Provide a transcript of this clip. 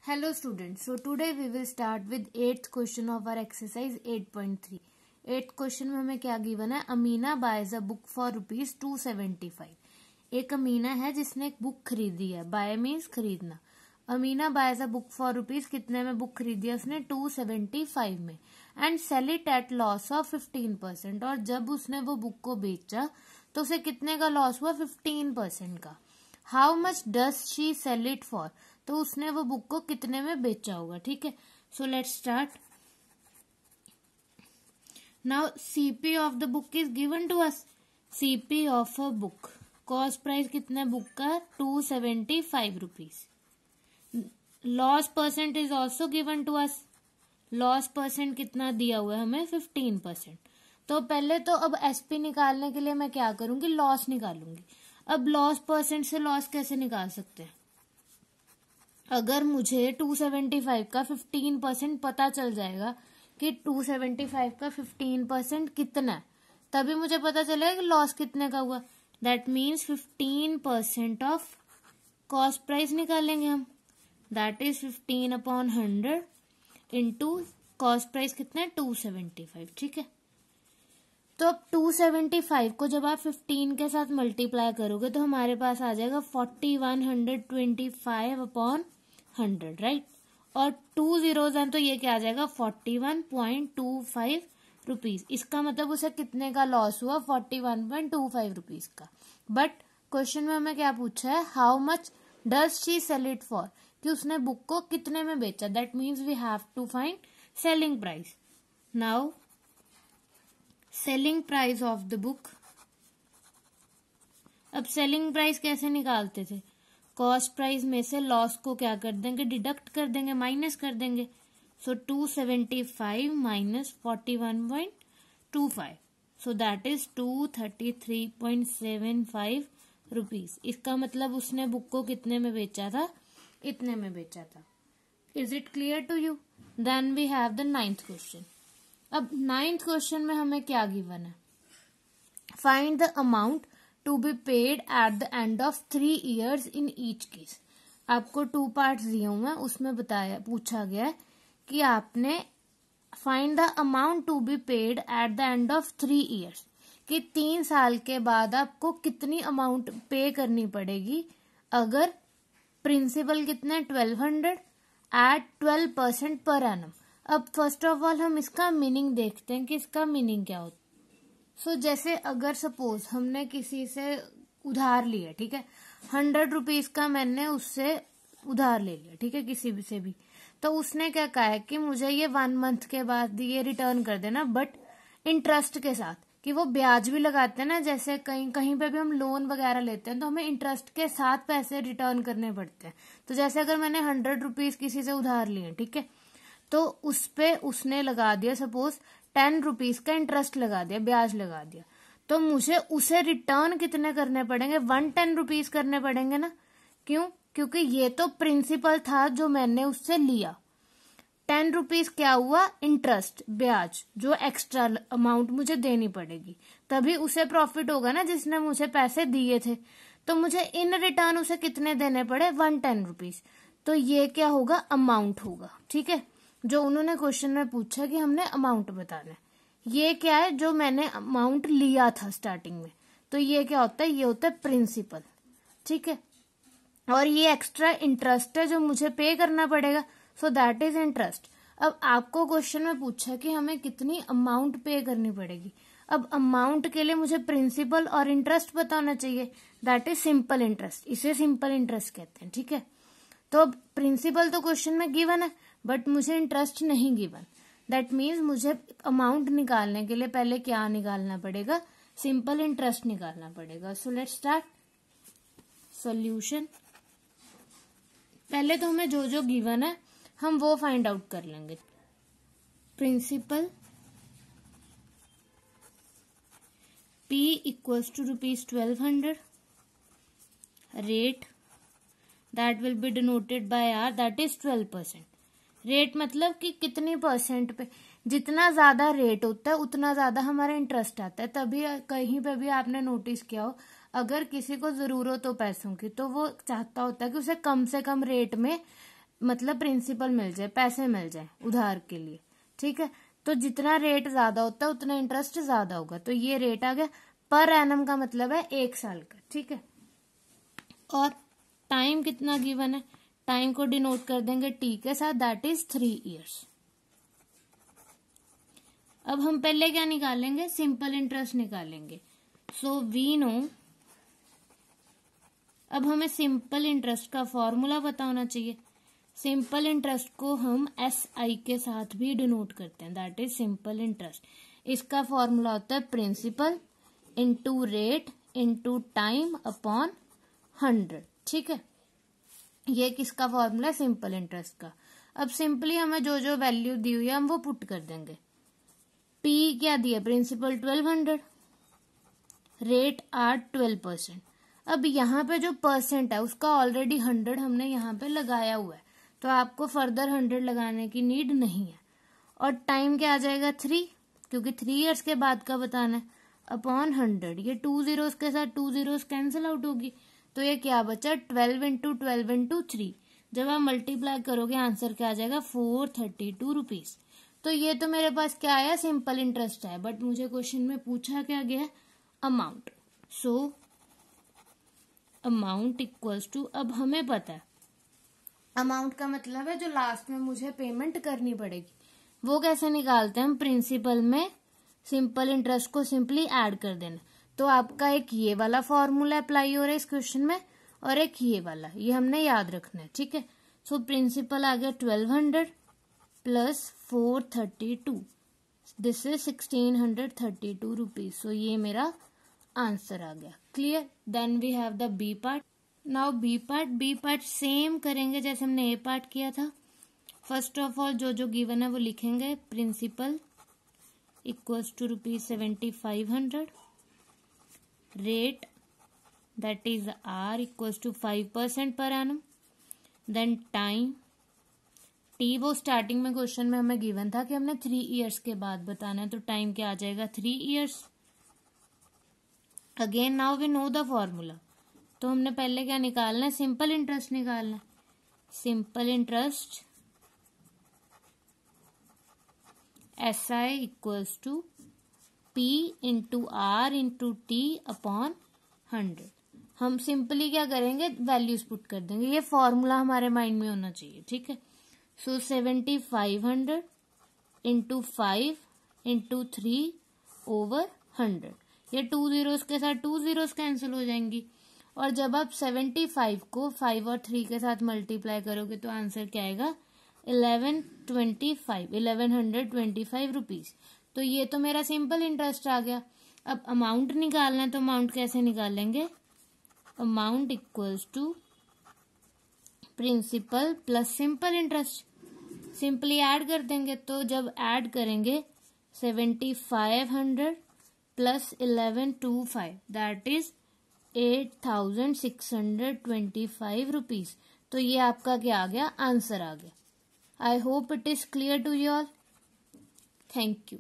Hello students, so today we will start with 8th question of our exercise 8.3. 8th question में हमें क्या given है? Amina buys a book for ₹275. एक अमीना है जिसने एक बुक खरीदी है. बाय मीन्स खरीदना. Amina buys a book for rupees कितने में बुक खरीदी है उसने? 275 में. And sell it at loss of 15%. और जब उसने वो बुक को बेचा तो उसे कितने का लॉस हुआ? 15% का. How much does she sell it for? तो उसने वो बुक को कितने में बेचा होगा. ठीक है, so let's start. Now CP of the book is given to us. CP of a book, cost price कितना है बुक का? 275 rupees. Loss percent is also given to us. Loss percent कितना दिया हुआ है हमें? 15%. तो पहले तो अब एसपी निकालने के लिए मैं क्या करूंगी? लॉस निकालूंगी. अब लॉस परसेंट से लॉस कैसे निकाल सकते हैं? अगर मुझे 275 का 15% पता चल जाएगा कि 275 का 15% कितना है, तभी मुझे पता चलेगा कि लॉस कितने का हुआ. That means 15% of cost price निकालेंगे हम. That is 15/100 into cost price कितना है? 275. ठीक है, तो अब 275 को जब आप 15 के साथ मल्टीप्लाई करोगे तो हमारे पास आ जाएगा 4125/100, राइट. और 2 zeros हैं तो ये क्या आ जाएगा? 41.25 रुपीज. इसका मतलब उसे कितने का लॉस हुआ? 41.25 रुपीज का. बट क्वेश्चन में हमें क्या पूछा है? How much does she sell it for, कि उसने बुक को कितने में बेचा. That means we have to find selling price. Now selling price of the book. अब सेलिंग प्राइस कैसे निकालते थे? कॉस्ट प्राइस में से लॉस को क्या कर देंगे? डिडक्ट कर देंगे, माइनस कर देंगे. सो 275 minus 41.25, so that is 233.75 rupees. इसका मतलब उसने बुक को कितने में बेचा था? इतने में बेचा था. Is it clear to you? Then we have the 9th question. अब 9th क्वेश्चन में हमें क्या गिवन है? Find the amount to be paid at the end of 3 years in each case. आपको 2 पार्ट्स दिए हुए हैं, उसमें पूछा गया है कि आपने find the amount to be paid at the end of 3 years, कि 3 साल के बाद आपको कितनी अमाउंट पे करनी पड़ेगी अगर प्रिंसिपल कितने? 1200 एट 12% पर एनम. अब फर्स्ट ऑफ ऑल हम इसका मीनिंग देखते हैं कि इसका मीनिंग क्या होता है. सो जैसे अगर सपोज हमने किसी से उधार लिया, ठीक है, 100 रुपीज का मैंने उससे उधार ले लिया, ठीक है, किसी भी से भी. तो उसने क्या कहा है कि मुझे ये 1 month के बाद ये रिटर्न कर देना, बट इंटरेस्ट के साथ. कि वो ब्याज भी लगाते हैं ना, जैसे कहीं कहीं पे भी हम लोन वगैरह लेते हैं तो हमें इंटरेस्ट के साथ पैसे रिटर्न करने पड़ते हैं. तो जैसे अगर मैंने 100 रुपीज किसी से उधार लिए, ठीक है, तो उस पे उसने लगा दिया सपोज 10 रुपीज का इंटरेस्ट लगा दिया, ब्याज लगा दिया. तो मुझे उसे रिटर्न कितने करने पड़ेंगे? 110 रुपीज करने पड़ेंगे ना. क्यों? क्योंकि ये तो प्रिंसिपल था जो मैंने उससे लिया. 10 रुपीज क्या हुआ? इंटरेस्ट, ब्याज, जो एक्स्ट्रा अमाउंट मुझे देनी पड़ेगी. तभी उसे प्रॉफिट होगा ना जिसने मुझे पैसे दिए थे. तो मुझे इन रिटर्न उसे कितने देने पड़े? 110 रुपीज. तो ये क्या होगा? अमाउंट होगा. ठीक है, जो उन्होंने क्वेश्चन में पूछा कि हमने अमाउंट बताना है. ये क्या है? जो मैंने अमाउंट लिया था स्टार्टिंग में. तो ये क्या होता है? ये होता है प्रिंसिपल. ठीक है, और ये एक्स्ट्रा इंटरेस्ट है जो मुझे पे करना पड़ेगा. So that is interest. अब आपको क्वेश्चन में पूछा कि हमें कितनी अमाउंट पे करनी पड़ेगी. अब अमाउंट के लिए मुझे प्रिंसिपल और इंटरेस्ट पता होना चाहिए. That is simple interest. इसे सिंपल इंटरेस्ट कहते हैं. ठीक है, तो अब प्रिंसिपल तो क्वेश्चन में गिवन है बट मुझे इंटरेस्ट नहीं गिवन. दैट मीन्स मुझे अमाउंट निकालने के लिए पहले क्या निकालना पड़ेगा? सिंपल इंटरेस्ट निकालना पड़ेगा. सो लेट्स स्टार्ट सॉल्यूशन. पहले तो हमें जो जो गिवन है हम वो फाइंड आउट कर लेंगे. Principal P equals to ₹1200. Rate that will be denoted by R, that is 12%. Rate मतलब कि कितनी परसेंट पे, जितना ज्यादा रेट होता है उतना ज्यादा हमारा इंटरेस्ट आता है. तभी कहीं पे भी आपने नोटिस किया हो, अगर किसी को जरूरत हो पैसों की तो वो चाहता होता है कि उसे कम से कम रेट में मतलब प्रिंसिपल मिल जाए, पैसे मिल जाए उधार के लिए, ठीक है। तो जितना रेट ज्यादा होता है उतना इंटरेस्ट ज्यादा होगा, तो ये रेट आ गया। पर एनम का मतलब है 1 साल का, ठीक है। और टाइम कितना गिवन है, टाइम को डिनोट कर देंगे टी के साथ, दैट इज 3 ईयर्स। अब हम पहले क्या निकालेंगे, सिंपल इंटरेस्ट निकालेंगे। सो वी नो, अब हमें सिंपल इंटरेस्ट का फॉर्मूला पता होना चाहिए। सिंपल इंटरेस्ट को हम SI के साथ भी डिनोट करते हैं, दैट इज सिंपल इंटरेस्ट। इसका फॉर्मूला होता है principal into rate into time upon 100, ठीक है। ये किसका फॉर्मूला है, सिंपल इंटरेस्ट का। अब सिंपली हमें जो जो वैल्यू दी हुई है हम वो पुट कर देंगे। P क्या दिया, प्रिंसिपल 1200, रेट आर 12%। अब यहाँ पे जो परसेंट है उसका ऑलरेडी 100 हमने यहाँ पे लगाया हुआ है, तो आपको फर्दर 100 लगाने की नीड नहीं है। और टाइम क्या आ जाएगा 3, क्योंकि 3 इयर्स के बाद का बताना है, अपॉन 100। ये 2 zeros के साथ 2 zeros कैंसिल आउट होगी, तो ये क्या बचा 12 इंटू 12 इंटू 3। जब आप मल्टीप्लाई करोगे आंसर क्या आ जाएगा 432 रुपीज। तो ये तो मेरे पास क्या आया, सिंपल इंटरेस्ट है, बट मुझे क्वेश्चन में पूछा क्या गया, amount. So amount equals to, अब हमें पता है अमाउंट का मतलब है जो लास्ट में मुझे पेमेंट करनी पड़ेगी। वो कैसे निकालते हैं हम, प्रिंसिपल में सिंपल इंटरेस्ट को सिंपली ऐड कर देना। तो आपका एक ये वाला फॉर्मूला अप्लाई हो रहा है इस क्वेश्चन में, और एक ये वाला, ये हमने याद रखना है, ठीक है। सो प्रिंसिपल आ गया 1200 plus 432, this is 1632 rupees. So ये मेरा आंसर आ गया, clear. Then we have the B part. Now B part same करेंगे जैसे हमने ए पार्ट किया था। फर्स्ट ऑफ ऑल जो जो गिवन है वो लिखेंगे, principal equals to ₹7500, rate that is R equals to 5% per annum, then time T, वो स्टार्टिंग में क्वेश्चन में हमें गिवन था कि हमने 3 इयर्स के बाद बताना है, तो टाइम क्या आ जाएगा 3 years. Again now we know the formula, तो हमने पहले क्या निकालना है, सिंपल इंटरेस्ट निकालना है। Simple interest SI equals to P into R into T upon 100। हम सिंपली क्या करेंगे, वैल्यूज पुट कर देंगे, ये फॉर्मूला हमारे माइंड में होना चाहिए, ठीक है। सो 7500 इंटू 5 इंटू 3 ओवर 100, ये 2 zeros के साथ 2 zeros कैंसिल हो जाएंगी। और जब आप 75 को 5 और 3 के साथ मल्टीप्लाई करोगे तो आंसर क्या आएगा 1125 रुपीज। तो ये तो मेरा सिंपल इंटरेस्ट आ गया। अब अमाउंट निकालना है, तो अमाउंट कैसे निकालेंगे, amount equals to principal plus simple interest, simply add कर देंगे। तो जब ऐड करेंगे 7500 प्लस 1125 दैट इज 8625 रुपीज। तो ये आपका क्या आ गया, आंसर आ गया। I hope it is clear to you all. Thank you.